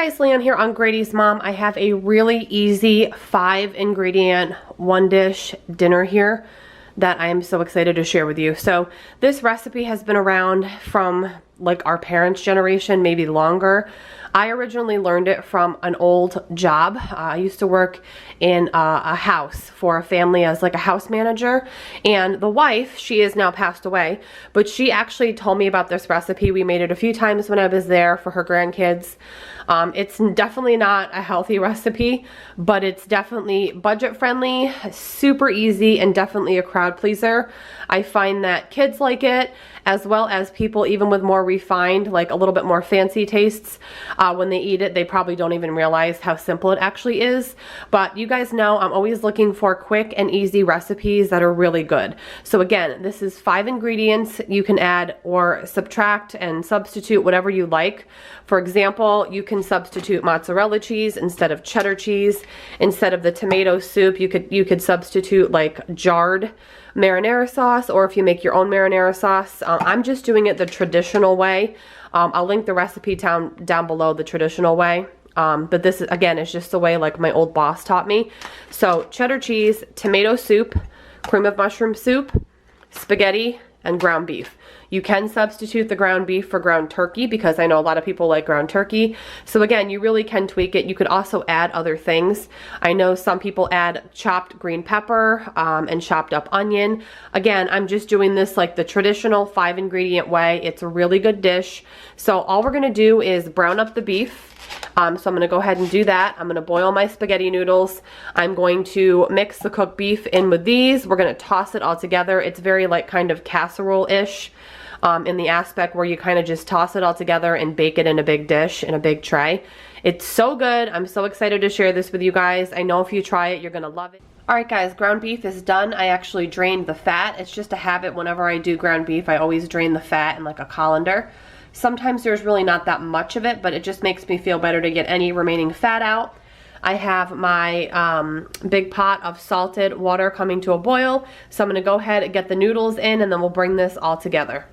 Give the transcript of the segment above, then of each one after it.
guys, Leon here on Grady's Mom. I have a really easy 5-ingredient, 1-dish dinner here that I am so excited to share with you. So this recipe has been around from like our parents' generation, maybe longer. I originally learned it from an old job. I used to work in a house for a family as like a house manager, and the wife, she is now passed away, but she actually told me about this recipe. We made it a few times when I was there for her grandkids. It's definitely not a healthy recipe, but it's definitely budget friendly, super easy, and definitely a crowd pleaser. I find that kids like it, as well as people even with more refined, like a little bit more fancy tastes. When they eat it, they probably don't even realize how simple it actually is. But you guys know I'm always looking for quick and easy recipes that are really good. So again, this is 5 ingredients. You can add or subtract and substitute whatever you like. For example, you can substitute mozzarella cheese instead of cheddar cheese. Instead of the tomato soup, you could substitute like jarred marinara sauce, or if you make your own marinara sauce. I'm just doing it the traditional way. I'll link the recipe down below, the traditional way. But this, again, is just the way like my old boss taught me. So cheddar cheese, tomato soup, cream of mushroom soup, spaghetti, and ground beef. You can substitute the ground beef for ground turkey because I know a lot of people like ground turkey. So again, you really can tweak it. You could also add other things. I know some people add chopped green pepper and chopped up onion. Again, I'm just doing this like the traditional 5-ingredient way. It's a really good dish. So all we're gonna do is brown up the beef. So I'm going to go ahead and do that. I'm going to boil my spaghetti noodles. I'm going to mix the cooked beef in with these. We're going to toss it all together. It's very like kind of casserole-ish in the aspect where you kind of just toss it all together and bake it in a big dish, in a big tray. It's so good. I'm so excited to share this with you guys. I know if you try it, you're going to love it. Alright guys, ground beef is done. I actually drained the fat. It's just a habit whenever I do ground beef. I always drain the fat in like a colander. Sometimes there's really not that much of it, but it just makes me feel better to get any remaining fat out. I have my big pot of salted water coming to a boil, so I'm going to go ahead and get the noodles in, and then we'll bring this all together.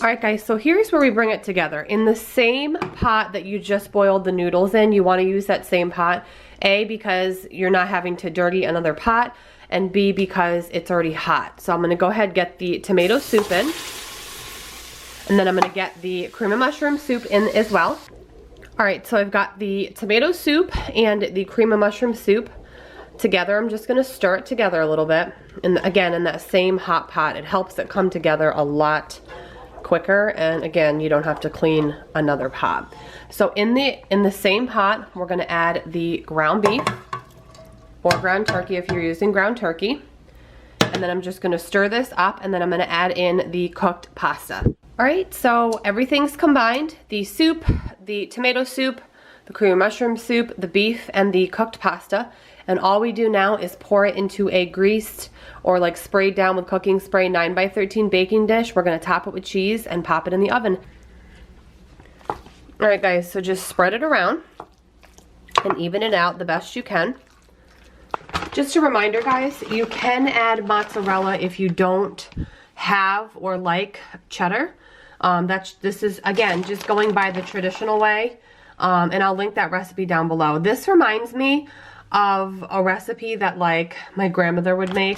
Alright guys, so here's where we bring it together. In the same pot that you just boiled the noodles in, you want to use that same pot. A, because you're not having to dirty another pot, and B, because it's already hot. So I'm going to go ahead and get the tomato soup in. And then I'm going to get the cream of mushroom soup in as well. Alright, so I've got the tomato soup and the cream of mushroom soup together. I'm just going to stir it together a little bit. And again, in that same hot pot, it helps it come together a lot quicker. And again, you don't have to clean another pot. So in the same pot, we're going to add the ground beef or ground turkey if you're using ground turkey. And then I'm just going to stir this up, and then I'm going to add in the cooked pasta. Alright, so everything's combined. The soup, the tomato soup, the cream of mushroom soup, the beef, and the cooked pasta. And all we do now is pour it into a greased or like sprayed down with cooking spray 9x13 baking dish. We're going to top it with cheese and pop it in the oven. Alright guys, so just spread it around and even it out the best you can. Just a reminder guys, you can add mozzarella if you don't have or like cheddar. This is again just going by the traditional way, and I'll link that recipe down below. This reminds me of a recipe that like my grandmother would make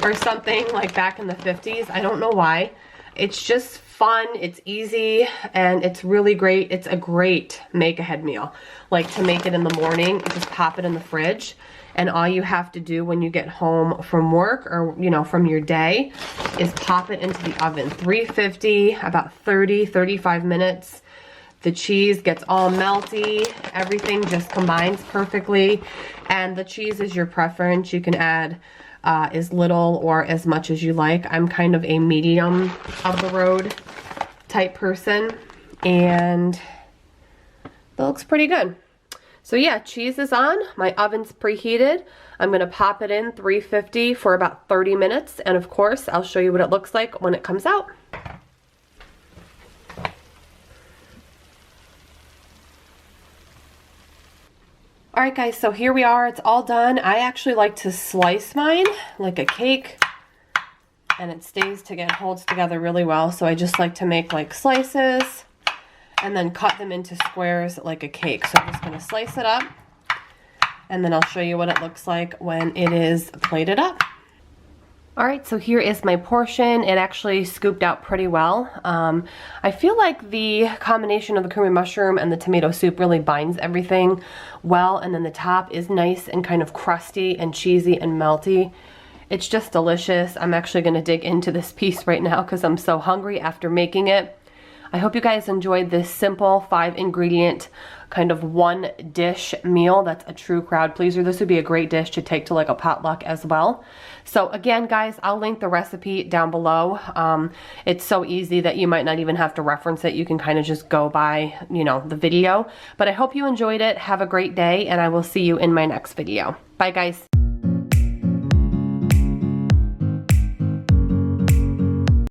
or something like back in the 50s. I don't know why. It's just fun, it's easy, and it's really great. It's a great make-ahead meal. Like to make it in the morning, just pop it in the fridge. And all you have to do when you get home from work or, you know, from your day is pop it into the oven. 350, about 30-35 minutes. The cheese gets all melty. Everything just combines perfectly. And the cheese is your preference. You can add as little or as much as you like. I'm kind of a medium of the road type person. And that looks pretty good. So yeah, cheese is on, my oven's preheated. I'm gonna pop it in 350 for about 30 minutes. And of course, I'll show you what it looks like when it comes out. Alright guys, so here we are, it's all done. I actually like to slice mine like a cake, and it holds together really well. So I just like to make like slices. and then cut them into squares like a cake. So I'm just gonna slice it up, and then I'll show you what it looks like when it is plated up. All right, so here is my portion. It actually scooped out pretty well. I feel like the combination of the creamy mushroom and the tomato soup really binds everything well, and then the top is nice and kind of crusty and cheesy and melty. It's just delicious. I'm actually gonna dig into this piece right now because I'm so hungry after making it. I hope you guys enjoyed this simple 5-ingredient kind of one dish meal that's a true crowd pleaser. This would be a great dish to take to like a potluck as well. So again, guys, I'll link the recipe down below. It's so easy that you might not even have to reference it. You can kind of just go by, you know, the video. But I hope you enjoyed it. Have a great day, and I will see you in my next video. Bye, guys.